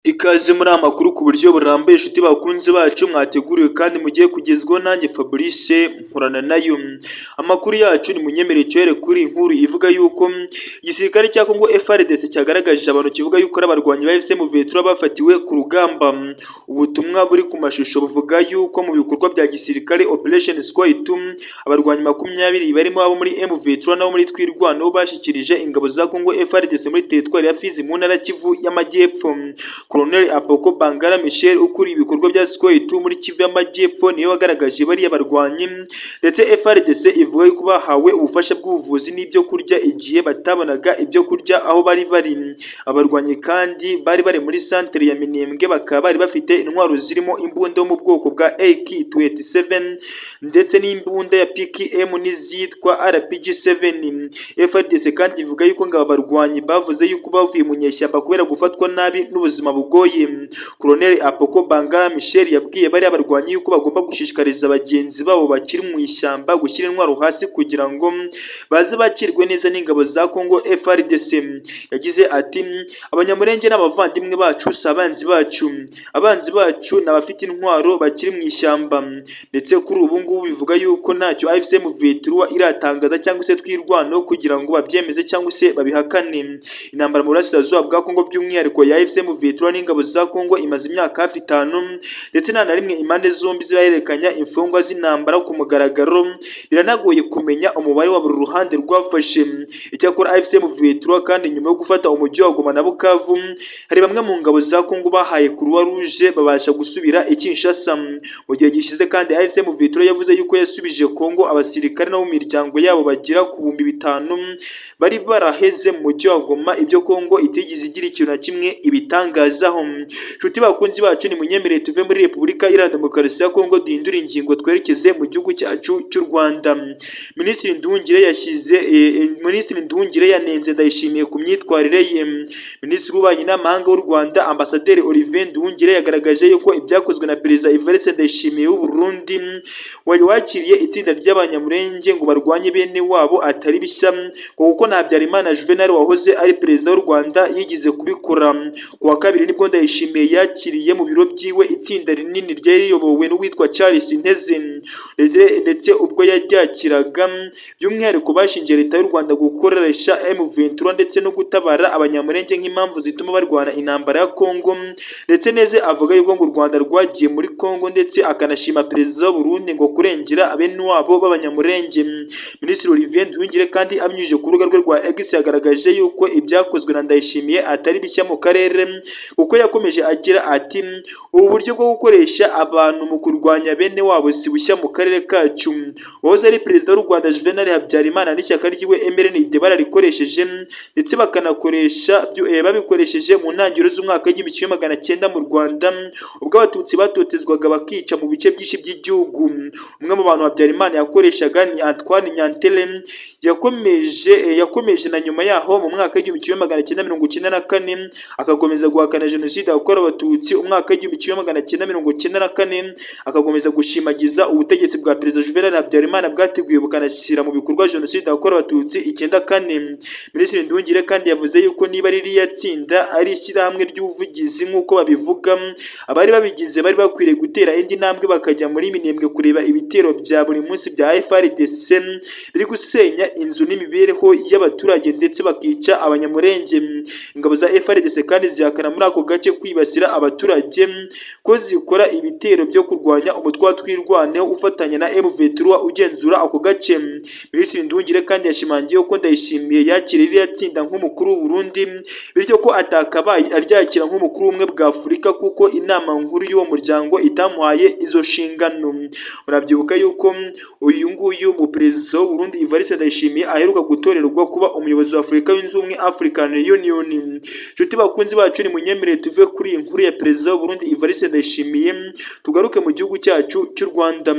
Ikaze muri aya makuru ku buryo burambuye inshuti bakunzi bacu mwateguriwe kandi mugiye kugezwaho nanjye Fabrice Nkorana nayo. Amakuru yacu ni munyemerere cyohere kuri inkuru ivuga yuko igisirikare cya Congo FARDC cyagaragaje abantu kivuga yuko ari abarwanyi ba M23 bafatiwe ku rugamba. Ubutumwa buri ku mashusho buvuga yuko mu bikorwa bya gisirikare Operation Square 2 abarwanyi 20 barimo abo muri M23 nabo muri twirwanaho bashikirije ingabo za Congo FARDC muri teritwari ya Fizi mu ntara Kivu y'Amajyepfo. Colonel Apoko Bangara Michel ukuri ibikorwa bya Square 2 muri Kivu y'Amajyepfo niwe wagaragaje bari abarwanyi, ndetse FARDC ivuga yuko bahawe ubufasha bw'ubuvuzi n'ibyo kurya igihe batabonaga ibyo kurya aho bari. Abarwanyi kandi bari muri centre ya Minembwe, bakaba bari bafite intwaro zirimo imbunda yo mu bwoko bwa AK-27 ndetse n'imbunda ya PKM n'izitwa RPG-7. FARDC kandi ivuga yuko ngo abarwanyi bavuze yuko bavuye mu nyeshyamba kubera gufatwa nabi n'ubuzima bugoye. Colonel Apoko Bangara Michel yabwiye bari abarwanyi yuko bagomba gushishikariza abagenzi babo bakiri mu ishyamba gushyira intwaro hasi kugira ngo baze bakirwe neza n'ingabo za Congo FARDC. Yagize ati abanyamurenge n'abavandimwe bacu si abanzi bacu, abanzi bacu n'abafite intwaro bakiri mu ishyamba. Ndetse kuri ubu ngubu bivuga yuko ntacyo AFC M23 iratangaza cyangwa se twirwanaho kugira ngo babyemeze cyangwa se babihakane. Intambara mu burasirazuba bwa Congo by'umwihariko ya AFC M23 n'ingabo za Congo imaze imyaka hafi 5, ndetse nta na rimwe impande zombi zirahererekanya imfungwa z'intambara ku mugaragaro. Biranagoye kumenya umubare wa buri ruhande rwafashe. Icyakora AFC M23 kandi nyuma yo gufata umujyi wa Goma na Bukavu, hari bamwe mu ngabo za Congo bahaye Croix Rouge babasha gusubira i Kinshasa. Mu gihe gishize kandi AFC M23 yavuze yuko yasubije Congo abasirikare no mu miryango yabo bagira ku 5,000 bari baraheze mu mujyi wa Goma, ibyo Congo itigeze igira ikintu na kimwe ibitangazaho. Nshuti bakunzi bacu ni munyemerere tuve muri Repubulika Iharanira Demokarasi ya Congo duhindura ingingo twerekeze mu gihugu cyacu cy'u Rwanda. Minisitiri Nduhungire yanenze Ndayishimiye ku myitwarire ye. Minisitiri w'Ububanyi n'Amahanga w'u Rwanda Ambasaderi Olivier Nduhungire yagaragaje yuko ibyakozwe na Perezida Evariste Ndayishimiye w'u Burundi wakiriye itsinda ry'abanyamurenge ngo barwanye bene wabo atari bishya, kuko na Habyarimana Juvenal wahoze ari perezida w'u Rwanda yigize kubikora. Ku wa kabiri nibwo Ndayishimiye yakiriye mu biro byiwe itsinda rinini ryari riyobowe n'uwitwa Charles Nteze, ndetse ubwo yaryakiraga by'umwihariko bashingiye leta y'u Rwanda gukoresha M23 ndetse no gutabara abanyamurenge nk'impamvu zituma barwana intambara ya Congo. Ndetse Nteze avuga yuko ngo u Rwanda rwagiye muri Congo, ndetse akanashima perezida w'u Burundi ngo kurengera abene wabo b'abanyamurenge. Minisitiri Olivier Nduhungire kandi amyuje ku rubuga rwe rwa X yagaragaje yuko ibyakozwe na Ndayishimiye atari bishya mu karere, kuko yakomeje agira ati ubu buryo bwo gukoresha abantu mu kurwanya bene wabo si bushya mu karere kacu. Wahoze ari perezida w'u Rwanda Juvenal Habyarimana n'ishyaka ryiwe MRND bararikoresheje, ndetse babikoresheje mu ntangiriro z'umwaka w'1900 mu Rwanda, ubwo abatutsi batotezwaga bakica mu bice byinshi by'igihugu. Umwe mu bantu Habyarimana yakoreshaga ni Antoine Nyantere, yakomeje na nyuma yaho mu mwaka w'1994 akakomeza guhakana jenoside yakorewe abatutsi. Umwaka w'1994 akakomeza gushimagiza ubutegetsi bwa perezida Juvenal Habyarimana bwateguye bukanashyira mu bikorwa jenoside yakorewe abatutsi 94. Minisitiri Nduhungire kandi yavuze yuko niba ririya tsinda ari ishyirahamwe ry'ubuvugizi nk'uko babivuga, abari babigize bari bakwiriye gutera indi ntambwe bakajya muri Minembwe kureba ibitero bya buri munsi bya FARDC biri gusenya inzu n'imibereho y'abaturage ndetse bakica abanyamurenge. Ingabo za FARDC kandi zihakana muri ako gace kwibasira abaturage ko zikora ibitero byo kurwanya umutwe wa twirwaneho ufatanya na M23 ugenzura ako gace. Minisitiri Nduhungire kandi yashimangiye ko Ndayishimiye yakiriye iriya tsinda nk'umukuru w'u Burundi, bityo ko atakabaye aryakira nk'umukuru w'ubumwe bwa Afurika kuko inama nkuru y'uwo muryango itamuhaye izo nshingano. Murabyibuka yuko uyu nguyu mu perezida w'u Burundi Evariste Ndayishimiye aheruka gutorerwa kuba umuyobozi wa Afurika yunze ubumwe African Union. Nshuti bakunzi bacu ni munyemerere tuve kuri iyi nkuru ya perezida w'u Burundi Evariste Ndayishimiye tugaruke mu gihugu cyacu cy'u Rwanda.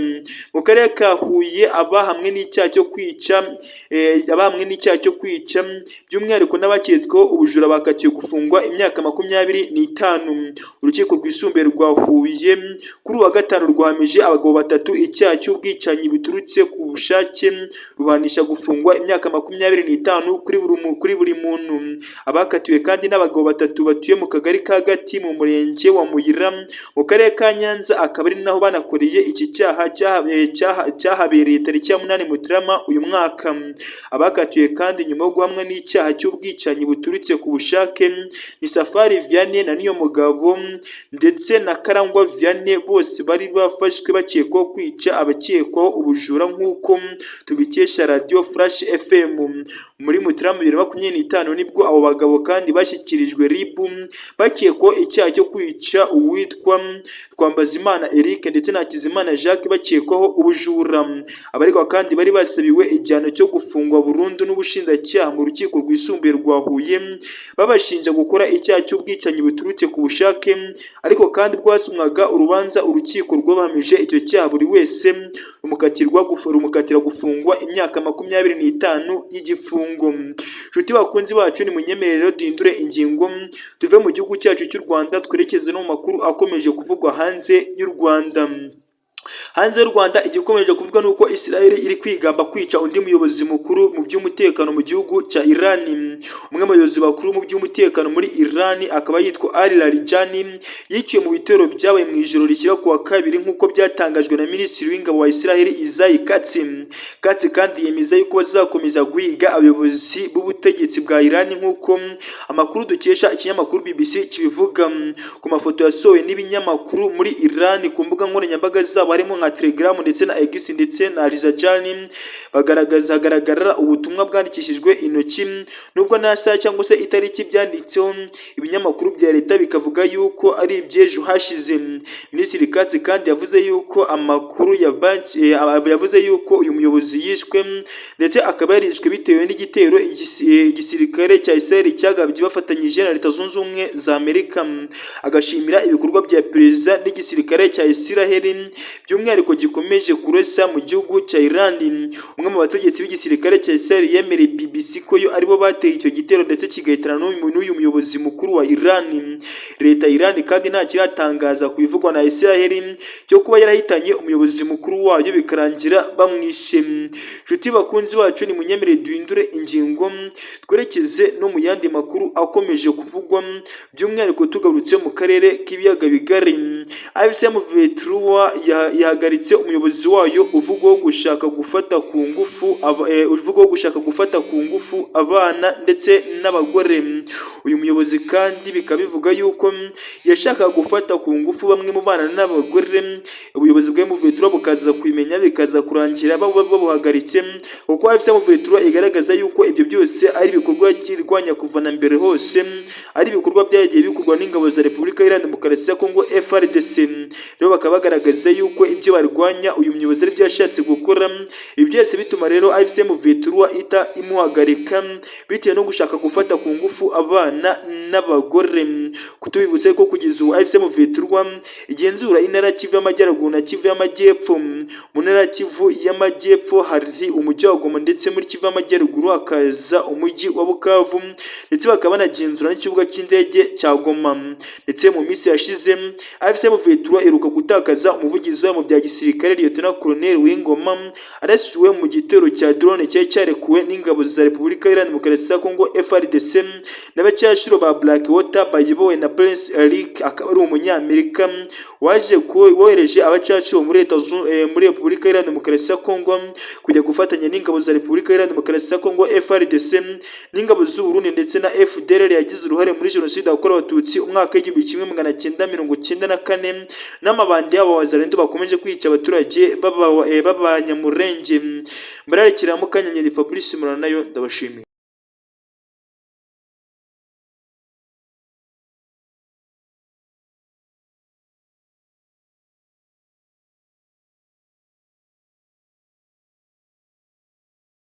Mu karere ka Huye abahamwe n'icyaha cyo kwica by'umwihariko n'abaketsweho ubujura bakatiwe gufungwa imyaka 25. Urukiko rwisumbuye rwa Huye kuri uwa gatanu rwahamije abagabo 3 icyaha cy'ubwicanyi biturutse ku bushake, rubanisha gufungwa imyaka 25 kuri buri muntu. Abakatiwe kandi n'abagabo 3 batuye mu kagari kagari ka Gati mu murenge wa Muyira mu karere ka Nyanza, akaba ari naho banakoreye iki cyaha cyahabereye tariki ya 8 Mutarama uyu mwaka. Abakatiwe kandi nyuma yo guhamwa n'icyaha cy'ubwicanyi buturutse ku bushake ni Safari Vianney na Niyomugabo ndetse na Karangwa Vianney, bose bari bafashwe bakekwaho kwica abakekwaho ubujura nk'uko tubikesha Radio Flash FM. Muri Mutarama 2025 nibwo abo bagabo kandi bashyikirijwe RIB bakekwaho icyaha cyo kwica uwitwa Twambazimana Eric ndetse na Hakizimana Jacques bakekwaho ubujura. Abaregwa kandi bari basabiwe igihano cyo gufungwa burundu n'ubushinjacyaha mu rukiko rwisumbuye rwa Huye, babashinja gukora icyaha cy'ubwicanyi buturutse ku bushake, ariko kandi bwasomwaga urubanza urukiko rwabahamije icyo cyaha buri wese rumukatira gufungwa imyaka 25 y'igifungo. Nshuti bakunzi bacu, ni munyemerero duhindure ingingo tuve mu gihugu cyacu cy'u Rwanda twerekeze no mu makuru akomeje kuvugwa hanze y'u Rwanda. Hanze y'u Rwanda igikomeje kuvuga nuko Israel iri kwigamba kwica undi muyobozi mukuru mu by'umutekano mu gihugu cya Iran. Umwe mu bayobozi bakuru mu by'umutekano muri Iran akaba yitwa Ali Larijani yiciwe mu bitero byabaye mu ijoro rishyira ku wa kabiri nk'uko byatangajwe na Minisitiri w'ingabo wa Israel Isaiah Katz kandi yemeza yuko bazakomeza guhiga abayobozi b'ubutegetsi bwa Iran nk'uko amakuru dukesha ikinyamakuru BBC kibivuga. Ku mafoto yasohowe n'ibinyamakuru muri Iran ku mbuga nkoranyambaga zabo harimo nka Telegram ndetse na X ndetse na Rizajani, hagaragara ubutumwa bwandikishijwe intoki nubwo nta saha cyangwa se itariki byanditseho. Ibinyamakuru bya leta bikavuga yuko ari iby'ejo hashize. Minisitiri Katz kandi yavuze yuko amakuru yavuze yuko uyu muyobozi yishwe ndetse akaba yarishwe bitewe n'igitero igisirikare cya Israel cyagabye bafatanyije na Leta Zunze Ubumwe za Amerika. Agashimira ibikorwa bya perezida n'igisirikare cya Israel by'umwihariko gikomeje kurasa mu gihugu cya Iran. Umwe mu bategetsi b'igisirikare cya Israel yemereye BBC ko yo aribo bateye icyo gitero ndetse kigahitana n'uyu muyobozi mukuru wa Iran. Leta ya Iran kandi nta kiratangaza ku bivugwa na Israel cyo kuba yarahitanye umuyobozi mukuru wayo bikarangira bamwishe. Nshuti bakunzi bacu, ni munyemerere duhindure ingingo twerekeze no mu yandi makuru akomeje kuvugwa by'umwihariko tugarutse mu karere k'ibiyaga bigari. AFC M23 yahagaritse umuyobozi wayo uvugwaho gushaka gufata ku ngufu abana ndetse n'abagore. Uyu muyobozi kandi bikaba bivuga yuko yashakaga gufata ku ngufu bamwe mu bana n'abagore. Ubuyobozi bwa M23 bukaza kwimenya bikaza kurangira babuhagaritse kuko AFC M23 igaragaza yuko ibyo byose ari ibikorwa byirwanya kuva na mbere hose, ari ibikorwa byagiye bikorwa n'ingabo za Repubulika Iharanira Demokarasi ya Kongo FARDC. Rero bakaba bagaragaza yuko ibyo barwanya uyu muyobozi ari byashatse gukora. Ibi byose bituma rero AFC M23 ita imuhagarika bitewe no gushaka gufata ku ngufu abana n'abagore. Kutubibutse ko kugeza ubu AFC M23 igenzura intara Kivu y'Amajyaruguru na Kivu y'Amajyepfo. Mu ntara Kivu y'Amajyepfo hari umujyi wa Goma ndetse muri Kivu y'Amajyaruguru hakaza umujyi wa Bukavu ndetse bakaba banagenzura n'ikibuga cy'indege cya Goma. Ndetse mu minsi yashize AFC M23 iheruka gutakaza umuvugizi mu bya gisirikare Lieutenant Colonel Wingoma arasiwe mu gitero cya drone cyari cyarekuwe n'ingabo za Repubulika Iharanira Demokarasi ya Kongo FARDC n'abacyashiro ba Blackwater bayobowe na Prince Eric, akaba ari umunyamerika waje wohereje abacyashiro muri Repubulika Iharanira Demokarasi ya Kongo kujya gufatanya n'ingabo za Repubulika Iharanira Demokarasi ya Kongo FARDC n'ingabo z'u Burundi ndetse na FDLR yagize uruhare muri jenoside yakorewe Abatutsi umwaka w'1994 n'amabandi y'abo wazalendo bakomeje kwica abaturage b'abanyamurenge. Mbararekera mu Kanyenyeri Fabrice Muranayo, ndabashimiye.